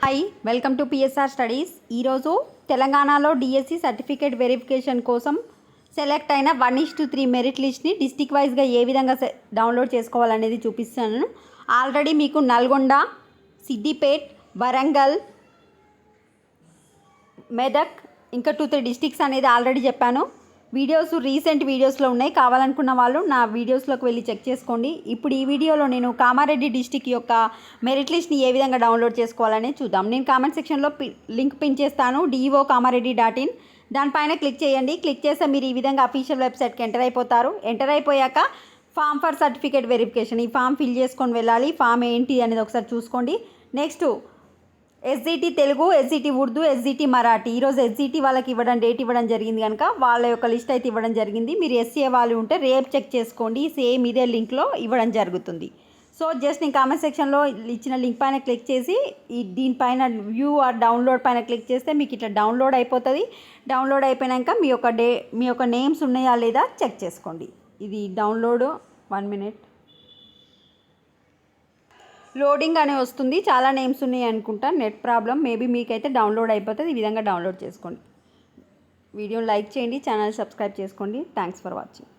Hi, welcome to PSR studies. ఈరోజు తెలంగాణలో DSC certificate verification కోసం సెలెక్ట్ అయిన 1:3 మెరిట్ లిస్ట్ని డిస్టిక్ వైజ్గా ఏ విధంగా డౌన్లోడ్ చేసుకోవాలనేది చూపిస్తాను. ఆల్రెడీ మీకు నల్గొండ, సిద్దిపేట్, వరంగల్, మెదక్ ఇంకా 2-3 డిస్టిక్స్ అనేది ఆల్రెడీ చెప్పాను. వీడియోస్ రీసెంట్ వీడియోస్లో ఉన్నాయి. కావాలనుకున్న వాళ్ళు నా వీడియోస్లోకి వెళ్ళి చెక్ చేసుకోండి. ఇప్పుడు ఈ వీడియోలో నేను కామారెడ్డి డిస్టిక్ యొక్క మెరిట్ లిస్ట్ని ఏ విధంగా డౌన్లోడ్ చేసుకోవాలని చూద్దాం. నేను కామెంట్ సెక్షన్లో లింక్ పిన్ చేస్తాను, DEOKamareddy.in. దానిపైన క్లిక్ చేయండి. క్లిక్ చేస్తే మీరు ఈ విధంగా అఫీషియల్ వెబ్సైట్కి ఎంటర్ అయిపోతారు. ఎంటర్ అయిపోయాక ఫామ్ ఫర్ సర్టిఫికేట్ వెరిఫికేషన్, ఈ ఫామ్ ఫిల్ చేసుకొని వెళ్ళాలి. ఫామ్ ఏంటి అనేది ఒకసారి చూసుకోండి. Next SGT Telugu, SGT Urdu, SGT Marathi. ఈరోజు ఎస్జిటి వాళ్ళకి డేట్ ఇవ్వడం జరిగింది కనుక వాళ్ళ యొక్క లిస్ట్ అయితే ఇవ్వడం జరిగింది. మీరు ఎస్సీఏ వాళ్ళు ఉంటే రేపు చెక్ చేసుకోండి. సేమ్ ఇదే లింక్లో ఇవ్వడం జరుగుతుంది. సో జస్ట్ నేను కామెంట్ సెక్షన్లో ఇచ్చిన లింక్ పైన క్లిక్ చేసి దీనిపైన వ్యూ ఆర్ డౌన్లోడ్ పైన క్లిక్ చేస్తే మీకు ఇట్లా డౌన్లోడ్ అయిపోతుంది. డౌన్లోడ్ అయిపోయాక మీ యొక్క నేమ్స్ ఉన్నాయా లేదా చెక్ చేసుకోండి. ఇది డౌన్లోడ్ 1 minute లోడింగ్ అనే వస్తుంది. చాలా నేమ్స్ ఉన్నాయి అనుకుంటా, నెట్ ప్రాబ్లం. మేబీ మీకైతే డౌన్లోడ్ అయిపోతుంది. ఈ విధంగా డౌన్లోడ్ చేసుకోండి. వీడియోని లైక్ చేయండి, ఛానల్ సబ్స్క్రైబ్ చేసుకోండి. Thanks for watching.